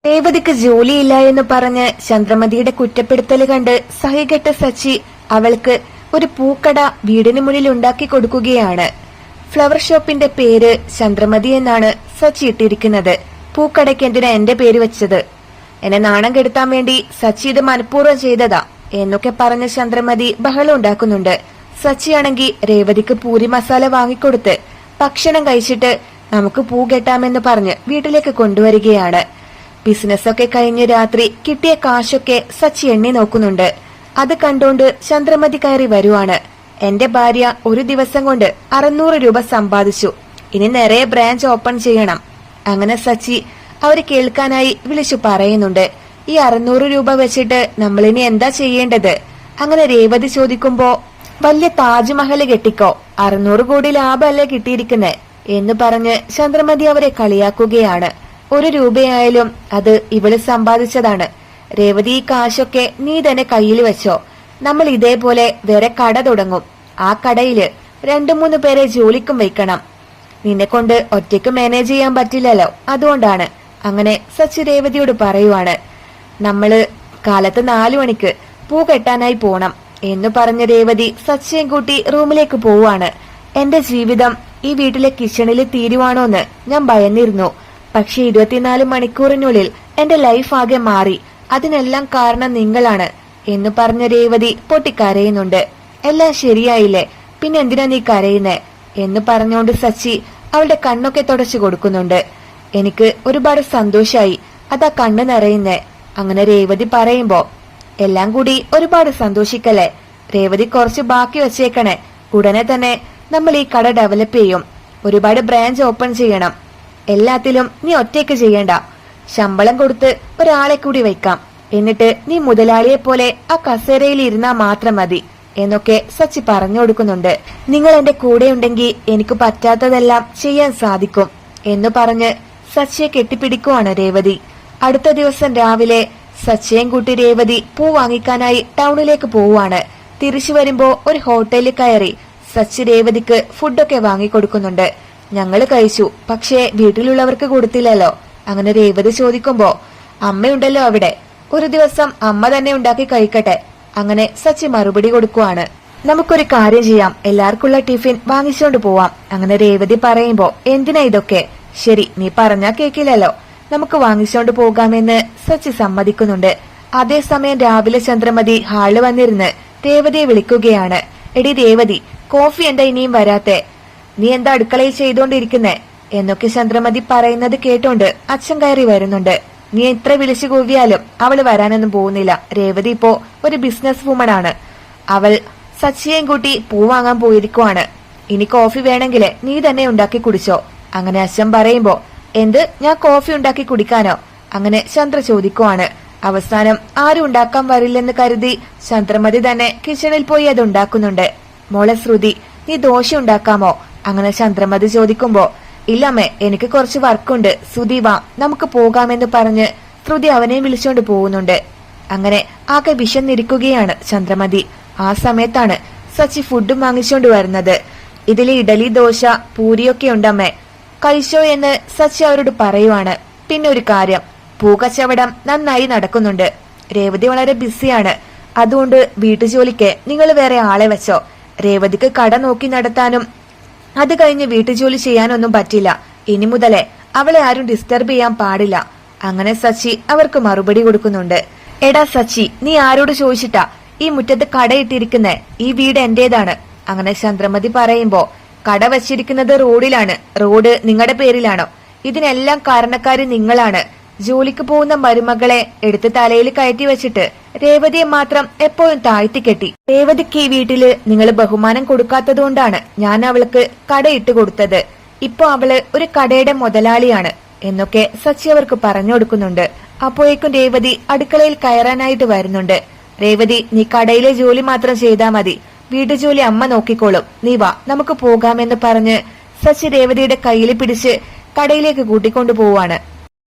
രേവതിക്ക് ജോലിയില്ല എന്ന് പറഞ്ഞ് ചന്ദ്രമതിയുടെ കുറ്റപ്പെടുത്തൽ കണ്ട് സഹികെട്ട സച്ചി അവൾക്ക് ഒരു പൂക്കട വീടിന് മുന്നിൽ ഉണ്ടാക്കി കൊടുക്കുകയാണ്. ഫ്ലവർ ഷോപ്പിന്റെ പേര് ചന്ദ്രമതി എന്നാണ് സച്ചി ഇട്ടിരിക്കുന്നത്. പൂക്കടയ്ക്ക് എന്തിനാ എന്റെ പേര് വെച്ചത്? എന്നെ നാണം കെടുത്താൻ വേണ്ടി സച്ചി ഇത് മനഃപൂർവ്വം ചെയ്തതാ എന്നൊക്കെ പറഞ്ഞ് ചന്ദ്രമതി ബഹളം ഉണ്ടാക്കുന്നുണ്ട്. സച്ചിയാണെങ്കിൽ രേവതിക്ക് പൂരി മസാല വാങ്ങിക്കൊടുത്ത് ഭക്ഷണം കഴിച്ചിട്ട് നമുക്ക് പൂ കെട്ടാമെന്ന് പറഞ്ഞ് വീട്ടിലേക്ക് കൊണ്ടുവരികയാണ്. ബിസിനസ്സൊക്കെ കഴിഞ്ഞ് രാത്രി കിട്ടിയ കാശൊക്കെ സച്ചി എണ്ണി നോക്കുന്നുണ്ട്. അത് കണ്ടോണ്ട് ചന്ദ്രമതി കയറി വരുവാണ്. എന്റെ ഭാര്യ ഒരു ദിവസം കൊണ്ട് 600 രൂപ സമ്പാദിച്ചു, ഇനി നിറയെ ബ്രാഞ്ച് ഓപ്പൺ ചെയ്യണം. അങ്ങനെ സച്ചി അവര് കേൾക്കാനായി വിളിച്ചു പറയുന്നുണ്ട്. ഈ 600 രൂപ വെച്ചിട്ട് നമ്മളിനി എന്താ ചെയ്യേണ്ടത്? അങ്ങനെ രേവതി ചോദിക്കുമ്പോ, വലിയ താജ്മഹൽ കെട്ടിക്കോ, 600 കോടി ലാഭമല്ലേ കിട്ടിയിരിക്കുന്നേ എന്ന് പറഞ്ഞ് ചന്ദ്രമതി അവരെ കളിയാക്കുകയാണ്. 1 രൂപയായാലും അത് ഇവള് സമ്പാദിച്ചതാണ്. രേവതി ഈ കാശൊക്കെ നീ തന്നെ കയ്യിൽ വെച്ചോ, നമ്മൾ ഇതേപോലെ വേറെ കട തുടങ്ങും. ആ കടയില് 2-3 പേരെ ജോലിക്കും വെക്കണം. നിന്നെ കൊണ്ട് ഒറ്റയ്ക്ക് മാനേജ് ചെയ്യാൻ പറ്റില്ലല്ലോ, അതുകൊണ്ടാണ്. അങ്ങനെ സച്ചി രേവതിയോട് പറയുവാണ്. നമ്മള് കാലത്ത് 4 മണിക്ക് പൂ കെട്ടാനായി പോണം എന്ന് പറഞ്ഞ രേവതി സച്ചിയും കൂട്ടി റൂമിലേക്ക് പോവാണ്. എന്റെ ജീവിതം ഈ വീട്ടിലെ കിച്ചണിൽ തീരുവാണോന്ന് ഞാൻ ഭയന്നിരുന്നു. പക്ഷെ 24 മണിക്കൂറിനുള്ളിൽ എന്റെ ലൈഫ് ആകെ മാറി. അതിനെല്ലാം കാരണം നിങ്ങളാണ് എന്ന് പറഞ്ഞ രേവതി പൊട്ടിക്കരയുന്നുണ്ട്. എല്ലാം ശരിയായില്ലേ, പിന്നെ എന്തിനാ നീ കരയുന്നേ എന്ന് പറഞ്ഞോണ്ട് സച്ചി അവളുടെ കണ്ണൊക്കെ തുടച്ചു കൊടുക്കുന്നുണ്ട്. എനിക്ക് ഒരുപാട് സന്തോഷായി, അതാ കണ്ണ് നിറയുന്നേ. അങ്ങനെ രേവതി പറയുമ്പോ, എല്ലാം കൂടി ഒരുപാട് സന്തോഷിക്കല്ലേ, രേവതി കുറച്ച് ബാക്കി വെച്ചേക്കണേ. ഉടനെ തന്നെ നമ്മൾ ഈ കട ഡെവലപ്പ് ചെയ്യും, ഒരുപാട് ബ്രാഞ്ച് ഓപ്പൺ ചെയ്യണം. എല്ലാത്തിലും നീ ഒറ്റയ്ക്ക് ചെയ്യണ്ട, ശമ്പളം കൊടുത്ത് ഒരാളെ കൂടി വയ്ക്കാം. എന്നിട്ട് നീ മുതലാളിയെ പോലെ ആ കസേരയിൽ ഇരുന്നാ മാത്രം മതി എന്നൊക്കെ സച്ചി പറഞ്ഞു കൊടുക്കുന്നുണ്ട്. നിങ്ങൾ എന്റെ കൂടെ ഉണ്ടെങ്കിൽ എനിക്ക് പറ്റാത്തതെല്ലാം ചെയ്യാൻ സാധിക്കും എന്ന് പറഞ്ഞ് സച്ചിയെ കെട്ടിപ്പിടിക്കുവാണ് രേവതി. അടുത്ത ദിവസം രാവിലെ സച്ചിയും കൂട്ടി രേവതി പൂ വാങ്ങിക്കാനായി ടൗണിലേക്ക് പോവുകയാണ്. തിരിച്ചു വരുമ്പോ ഒരു ഹോട്ടലിൽ കയറി സച്ചി രേവതിക്ക് ഫുഡൊക്കെ വാങ്ങിക്കൊടുക്കുന്നുണ്ട്. ഞങ്ങള് കഴിച്ചു, പക്ഷേ വീട്ടിലുള്ളവർക്ക് കൊടുത്തില്ലല്ലോ. അങ്ങനെ രേവതി ചോദിക്കുമ്പോ, അമ്മയുണ്ടല്ലോ അവിടെ, ഒരു ദിവസം അമ്മ തന്നെ ഉണ്ടാക്കി കഴിക്കട്ടെ. അങ്ങനെ സച്ചി മറുപടി കൊടുക്കുവാണ്. നമുക്കൊരു കാര്യം ചെയ്യാം, എല്ലാവർക്കുള്ള ടിഫിൻ വാങ്ങിച്ചോണ്ട് പോവാം. അങ്ങനെ രേവതി പറയുമ്പോ, എന്തിനാ ഇതൊക്കെ? ശരി, നീ പറഞ്ഞാ കേക്കില്ലല്ലോ, നമുക്ക് വാങ്ങിച്ചോണ്ട് പോകാമെന്ന് സച്ചി സമ്മതിക്കുന്നുണ്ട്. അതേസമയം രാവിലെ ചന്ദ്രമതി ഹാളിൽ വന്നിരുന്ന് രേവതിയെ വിളിക്കുകയാണ്. എടി രേവതി, കോഫി എന്താ ഇനിയും വരാത്തെ? നീ എന്താ അടുക്കളയിൽ ചെയ്തോണ്ടിരിക്കുന്നേ എന്നൊക്കെ ചന്ദ്രമതി പറയുന്നത് കേട്ടോണ്ട് അച്ഛൻ കയറി വരുന്നുണ്ട്. നീ എത്ര വിളിച്ചു കൂവിയാലും അവള് വരാനൊന്നും പോകുന്നില്ല. രേവതി ഇപ്പോ ഒരു ബിസിനസ് വുമൺ ആണ്. അവൾ സച്ചിയെയും കൂട്ടി പൂ വാങ്ങാൻ പോയിരിക്കുവാണ്. ഇനി കോഫി വേണമെങ്കിൽ നീ തന്നെ ഉണ്ടാക്കി കുടിച്ചോ. അങ്ങനെ അച്ഛൻ പറയുമ്പോ, എന്ത്, ഞാൻ കോഫി ഉണ്ടാക്കി കുടിക്കാനോ? അങ്ങനെ ചന്ദ്ര ചോദിക്കുവാണ്. അവസാനം ആരും ഉണ്ടാക്കാൻ വരില്ലെന്ന് കരുതി ചന്ദ്രമതി തന്നെ കിച്ചണിൽ പോയി അത് ഉണ്ടാക്കുന്നുണ്ട്. മോളെ ശ്രുതി, നീ ദോശ ഉണ്ടാക്കാമോ? അങ്ങനെ ചന്ദ്രമതി ചോദിക്കുമ്പോ, ഇല്ലമ്മേ, എനിക്ക് കുറച്ച് വർക്കുണ്ട്, ശ്രുതി വാ നമുക്ക് പോകാമെന്ന് പറഞ്ഞ് ശ്രുതി അവനെ വിളിച്ചോണ്ട് പോകുന്നുണ്ട്. അങ്ങനെ ആകെ വിശന്നിരിക്കുകയാണ് ചന്ദ്രമതി. ആ സമയത്താണ് സച്ചി ഫുഡും വാങ്ങിച്ചോണ്ട് വരുന്നത്. ഇതില് ഇഡലി, ദോശ, പൂരിയൊക്കെ ഉണ്ടമ്മേ, കഴിച്ചോ എന്ന് സച്ചി അവരോട് പറയുവാണ്. പിന്നെ ഒരു കാര്യം, പൂക്കച്ചവടം നന്നായി നടക്കുന്നുണ്ട്. രേവതി വളരെ ബിസിയാണ്, അതുകൊണ്ട് വീട്ടുജോലിക്ക് നിങ്ങൾ വേറെ ആളെ വെച്ചോ. രേവതിക്ക് കട നോക്കി നടത്താനും അത് കഴിഞ്ഞ് വീട്ടുജോലി ചെയ്യാനൊന്നും പറ്റില്ല. ഇനി മുതലേ അവളെ ആരും ഡിസ്റ്റർബ് ചെയ്യാൻ പാടില്ല. അങ്ങനെ സച്ചി അവർക്ക് മറുപടി കൊടുക്കുന്നുണ്ട്. എടാ സച്ചി, നീ ആരോട് ചോദിച്ചിട്ടാ ഈ മുറ്റത്ത് കടയിട്ടിരിക്കുന്നേ? ഈ വീട് എന്റേതാണ്. അങ്ങനെ ചന്ദ്രമതി പറയുമ്പോ, കട വച്ചിരിക്കുന്നത് റോഡിലാണ്, റോഡ് നിങ്ങളുടെ പേരിലാണോ? ഇതിനെല്ലാം കാരണക്കാരി നിങ്ങളാണ്. ജോലിക്ക് പോകുന്ന മരുമകളെ എടുത്ത് തലയിൽ കയറ്റി വെച്ചിട്ട് രേവതിയെ മാത്രം എപ്പോഴും താഴ്ത്തിക്കെട്ടി. രേവതിക്ക് ഈ വീട്ടില് നിങ്ങൾ ബഹുമാനം കൊടുക്കാത്തതുകൊണ്ടാണ് ഞാൻ അവൾക്ക് കടയിട്ട് കൊടുത്തത്. ഇപ്പൊ അവള് ഒരു കടയുടെ മുതലാളിയാണ് എന്നൊക്കെ സച്ചി അവർക്ക് പറഞ്ഞു കൊടുക്കുന്നുണ്ട്. അപ്പോഴേക്കും രേവതി അടുക്കളയിൽ കയറാനായിട്ട് വരുന്നുണ്ട്. രേവതി, നീ കടയിലെ ജോലി മാത്രം ചെയ്താൽ മതി, വീട്ടുജോലി അമ്മ നോക്കിക്കോളും, നീ വാ നമുക്ക് പോകാമെന്ന് പറഞ്ഞ് സച്ചി രേവതിയുടെ കയ്യിൽ പിടിച്ച് കടയിലേക്ക് കൂട്ടിക്കൊണ്ടു പോവാണ്.